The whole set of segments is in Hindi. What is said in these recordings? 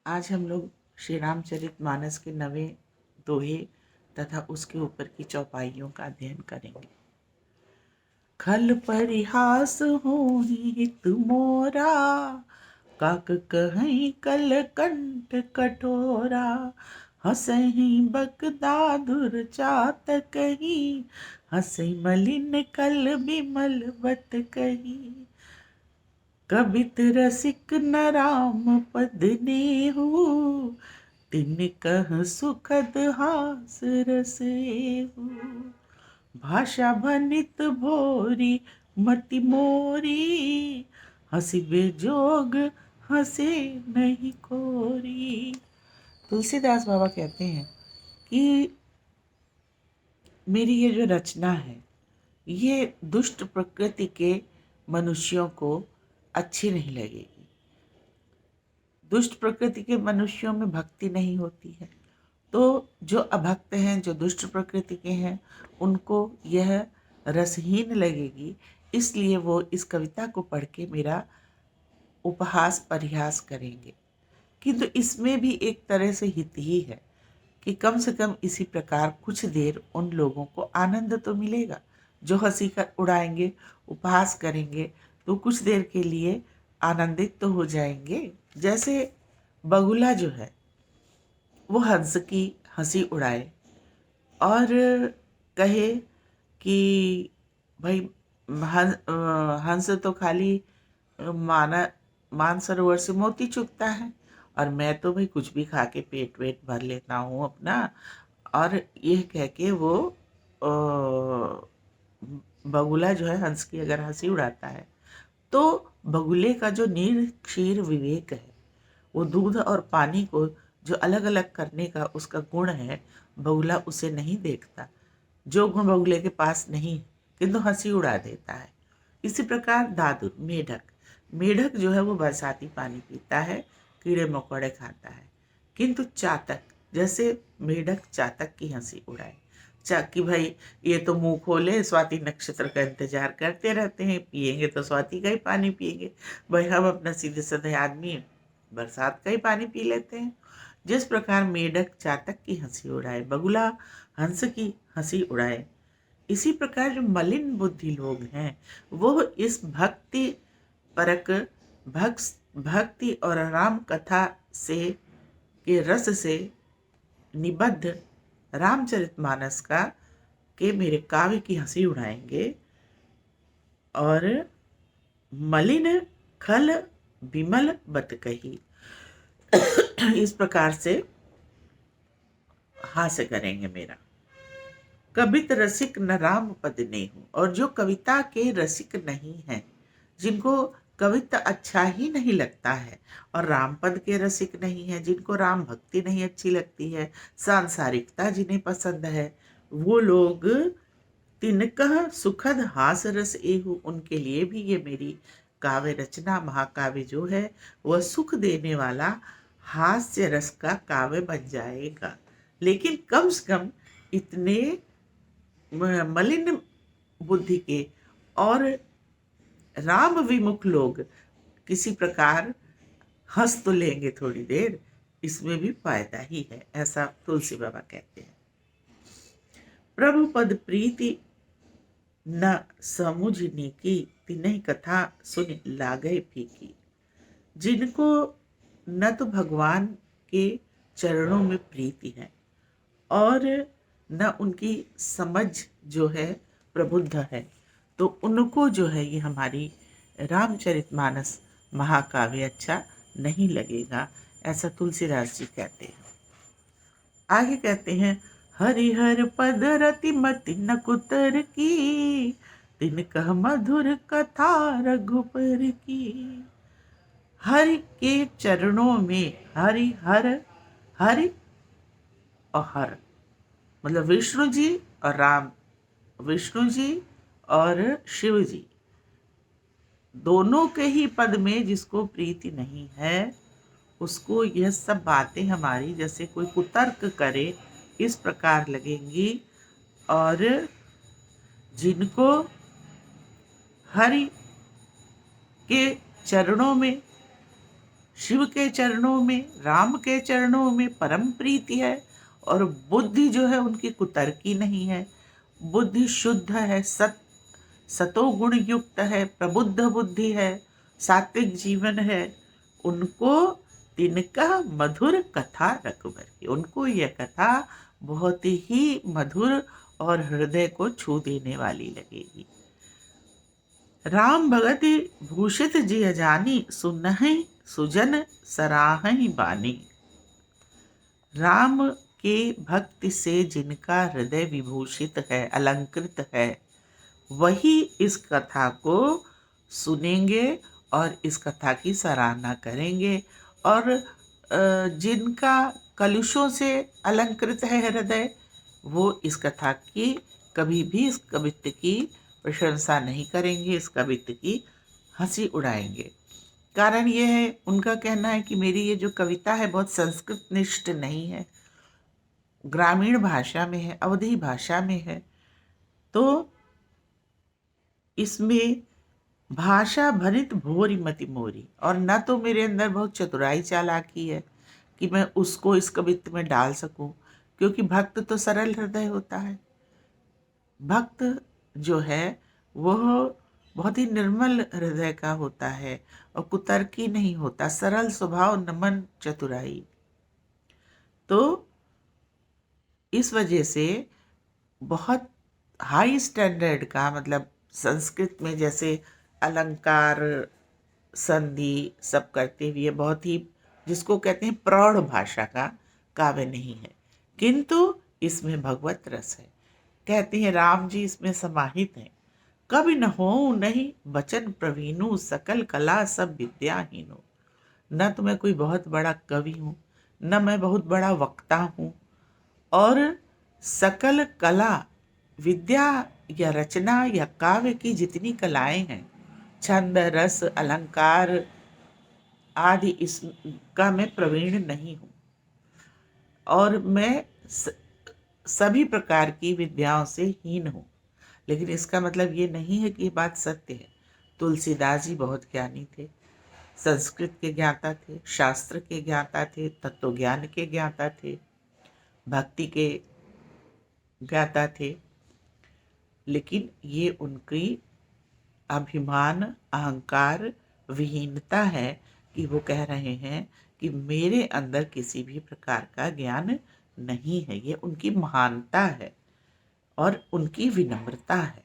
आज हम लोग श्री रामचरितमानस के 9वें दोहे तथा उसके ऊपर की चौपाइयों का अध्ययन करेंगे। खल परिहास होहि हित मोरा, काक कहीं कल कंठ कठोरा। हंसहि बगदाधुर चातकहि, हंसहि मलिन कल बिमल बत कही। कबित रसिक न राम पद नेहु, तिन कह सुखद हास रस एहु। भाषा भनित भोरी मति मोरी, हंसी बेजोग हंसे नहीं कोरी। तुलसीदास बाबा कहते हैं कि मेरी ये जो रचना है ये दुष्ट प्रकृति के मनुष्यों को अच्छी नहीं लगेगी। दुष्ट प्रकृति के मनुष्यों में भक्ति नहीं होती है, तो जो अभक्त हैं, जो दुष्ट प्रकृति के हैं, उनको यह रसहीन लगेगी। इसलिए वो इस कविता को पढ़ के मेरा उपहास परिहास करेंगे। किंतु इसमें भी एक तरह से हित ही है कि कम से कम इसी प्रकार कुछ देर उन लोगों को आनंद तो मिलेगा जो हंसी कर उड़ाएंगे, उपहास करेंगे, तो कुछ देर के लिए आनंदित तो हो जाएंगे। जैसे बगुला जो है वो हंस की हंसी उड़ाए और कहे कि भाई हंस तो खाली मानसरोवर से मोती चुगता है और मैं तो भाई कुछ भी खा के पेट वेट भर लेता हूँ अपना। और यह कह के वो बगुला जो है हंस की अगर हंसी उड़ाता है, तो बगुले का जो नीर क्षीर विवेक है, वो दूध और पानी को जो अलग अलग करने का उसका गुण है, बगुला उसे नहीं देखता। जो गुण बगुले के पास नहीं, किंतु हंसी उड़ा देता है। इसी प्रकार दादुर मेढक मेढक जो है वो बरसाती पानी पीता है, कीड़े मकोड़े खाता है। किंतु चातक, जैसे मेढक चातक की हंसी उड़ाए, कि भाई ये तो मुंह खोले स्वाति नक्षत्र का इंतजार करते रहते हैं, पिएंगे तो स्वाति का ही पानी पिएंगे। भाई हम अपना सीधे साधे आदमी बरसात का ही पानी पी लेते हैं। जिस प्रकार मेढक चातक की हंसी उड़ाए, बगुला हंस की हंसी उड़ाए, इसी प्रकार जो मलिन बुद्धि लोग हैं वो इस भक्ति परक भक्ति और राम कथा से के रस से निबद्ध रामचरितमानस का के मेरे काव्य की हंसी उड़ाएंगे और मलिन खल बिमल बत कही इस प्रकार से हास्य करेंगे मेरा। कवित रसिक न राम पद नेहु, और जो कविता के रसिक नहीं हैं, जिनको कविता अच्छा ही नहीं लगता है और राम पद के रसिक नहीं है, जिनको राम भक्ति नहीं अच्छी लगती है, सांसारिकता जिन्हें पसंद है, वो लोग तिनकह सुखद हास रस एहु, उनके लिए भी ये मेरी काव्य रचना महाकाव्य जो है वह सुख देने वाला हास्य रस का काव्य बन जाएगा। लेकिन कम से कम इतने मलिन बुद्धि के और राम विमुख लोग किसी प्रकार हंस तो लेंगे थोड़ी देर, इसमें भी फायदा ही है, ऐसा तुलसी बाबा कहते हैं। प्रभु पद प्रीति न समुझनी की, तिन्हि कथा सुन लागै फीकी। जिनको न तो भगवान के चरणों में प्रीति है और न उनकी समझ जो है प्रबुद्ध है, तो उनको जो है ये हमारी रामचरितमानस महाकाव्य अच्छा नहीं लगेगा, ऐसा तुलसीदास जी कहते हैं। आगे कहते हैं, हरिहर पद रति मति न कुतर की, तिन कह मधुर कथा रघुपर की। हरि के चरणों में, हरि और हर मतलब विष्णु जी और राम, विष्णु जी और शिव जी, दोनों के ही पद में जिसको प्रीति नहीं है, उसको यह सब बातें हमारी जैसे कोई कुतर्क करे इस प्रकार लगेंगी। और जिनको हरि के चरणों में शिव के चरणों में, राम के चरणों में परम प्रीति है। और बुद्धि जो है उनकी कुतर्की नहीं है, बुद्धि शुद्ध है, सतो गुण युक्त है, प्रबुद्ध बुद्धि है, सात्विक जीवन है। उनको तिनका मधुर कथा रखबर की, उनको यह कथा बहुत ही मधुर और हृदय को छू देने वाली लगेगी। राम भगत भूषित जिय जानी, सुनहि सुजन सराहहि बानी। राम के भक्ति से जिनका हृदय विभूषित है, अलंकृत है, वही इस कथा को सुनेंगे और इस कथा की सराहना करेंगे। और जिनका कलुषों से अलंकृत है हृदय, वो इस कथा की कभी भी, इस कवित्त की प्रशंसा नहीं करेंगे, इस कवित्त की हंसी उड़ाएंगे। कारण ये है, उनका कहना है कि मेरी ये जो कविता है बहुत संस्कृत निष्ठ नहीं है, ग्रामीण भाषा में है, अवधी भाषा में है। तो इसमें भाषा भरित भोरी मति मोरी, और न तो मेरे अंदर बहुत चतुराई चालाकी है कि मैं उसको इस कवित्त में डाल सकूं, क्योंकि भक्त तो सरल हृदय होता है। भक्त जो है वह बहुत ही निर्मल हृदय का होता है और कुतर्की नहीं होता, सरल स्वभाव, नमन, चतुराई। तो इस वजह से बहुत हाई स्टैंडर्ड का, मतलब संस्कृत में जैसे अलंकार, संधि सब करते हुए बहुत ही, जिसको कहते हैं प्रौढ़ भाषा का काव्य नहीं है, किंतु इसमें भगवत रस है। कहते हैं राम जी इसमें समाहित हैं। कवि न हो नहीं बचन प्रवीणु, सकल कला सब विद्याहीनो। न तो मैं कोई बहुत बड़ा कवि हूँ, न मैं बहुत बड़ा वक्ता हूँ, और सकल कला, विद्या या रचना या काव्य की जितनी कलाएं हैं, छंद, रस, अलंकार आदि, इसका मैं प्रवीण नहीं हूँ। और मैं सभी प्रकार की विद्याओं से हीन हूँ। लेकिन इसका मतलब ये नहीं है कि ये बात सत्य है। तुलसीदास जी बहुत ज्ञानी थे, संस्कृत के ज्ञाता थे, शास्त्र के ज्ञाता थे, तत्व ज्ञान के ज्ञाता थे, भक्ति के ज्ञाता थे। लेकिन ये उनकी अभिमान, अहंकार, विहीनता है कि वो कह रहे हैं कि मेरे अंदर किसी भी प्रकार का ज्ञान नहीं है। ये उनकी महानता है और उनकी विनम्रता है।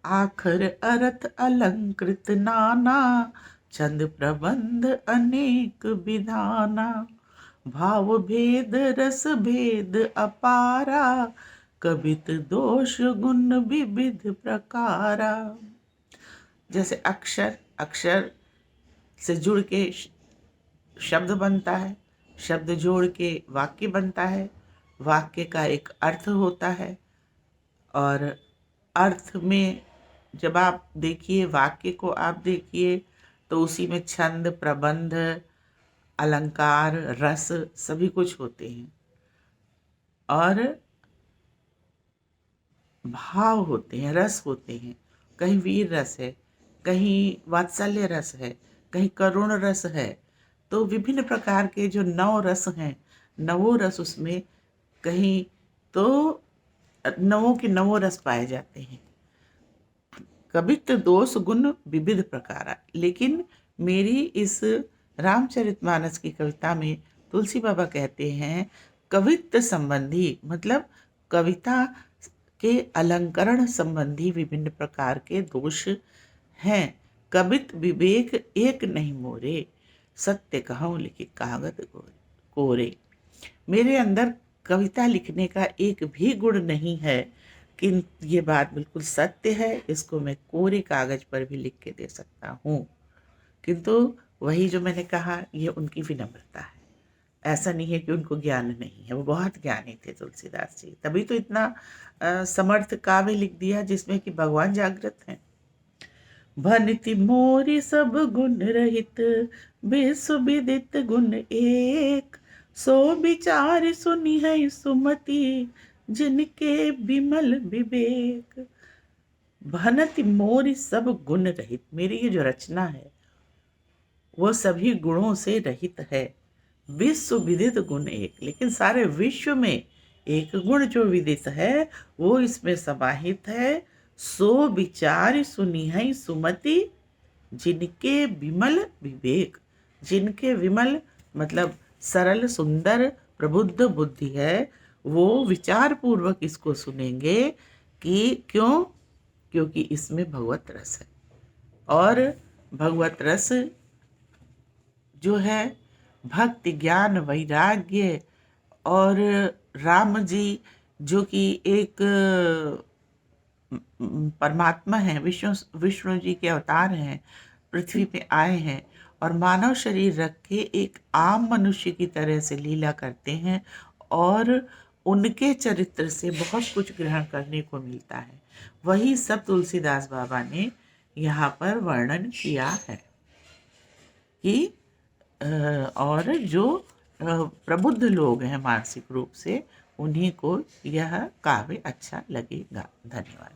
आखर अर्थ अलंकृत नाना, छंद प्रबंध अनेक विधाना। भाव भेद रस भेद अपारा, कवित दोष गुण विविध प्रकारा। जैसे अक्षर, अक्षर से जुड़ के शब्द बनता है, शब्द जोड़ के वाक्य बनता है, वाक्य का एक अर्थ होता है, और अर्थ में जब आप देखिए, वाक्य को आप देखिए, तो उसी में छंद, प्रबंध, अलंकार, रस सभी कुछ होते हैं, और भाव होते हैं, रस होते हैं। कहीं वीर रस है, कहीं वात्सल्य रस है, कहीं करुण रस है। तो विभिन्न प्रकार के जो नौ रस हैं, नवों रस उसमें, कहीं तो नवों के नवों रस पाए जाते हैं। कवित्त दोष गुण विविध प्रकारा। लेकिन मेरी इस रामचरितमानस की कविता में तुलसी बाबा कहते हैं कवित्त संबंधी, मतलब कविता के अलंकरण संबंधी विभिन्न प्रकार के दोष हैं। कवित विवेक एक नहीं मोरे, सत्य कहूँ लिखि कागज कोरे। मेरे अंदर कविता लिखने का एक भी गुण नहीं है, किंतु ये बात बिल्कुल सत्य है। इसको मैं कोरे कागज पर भी लिख के दे सकता हूँ। किंतु वही जो मैंने कहा, ये उनकी विनम्रता है। ऐसा नहीं है कि उनको ज्ञान नहीं है, वो बहुत ज्ञानी थे तुलसीदास जी, तभी तो इतना समर्थ काव्य लिख दिया जिसमें कि भगवान जागृत हैं। भनिति मोरी सब गुण रहित, विदित गुण एक, सो विचार सुनी है सुमति, जिनके विमल विवेक। भनति मोरी सब गुण रहित, मेरी ये जो रचना है वो सभी गुणों से रहित है। विश्व विदित गुण एक, लेकिन सारे विश्व में एक गुण जो विदित है वो इसमें समाहित है। सो विचार सुनिहै सुमति, जिनके विमल विवेक। जिनके विमल मतलब सरल सुंदर प्रबुद्ध बुद्धि है, वो विचार पूर्वक इसको सुनेंगे। कि क्यों? क्योंकि इसमें भगवत रस है। और भगवत रस जो है भक्ति ज्ञान वैराग्य, और राम जी जो कि एक परमात्मा है, विष्णु जी के अवतार हैं, पृथ्वी पे आए हैं और मानव शरीर रख के एक आम मनुष्य की तरह से लीला करते हैं, और उनके चरित्र से बहुत कुछ ग्रहण करने को मिलता है। वही सब तुलसीदास बाबा ने यहाँ पर वर्णन किया है कि और जो प्रबुद्ध लोग हैं मानसिक रूप से, उन्हीं को यह काव्य अच्छा लगेगा। धन्यवाद।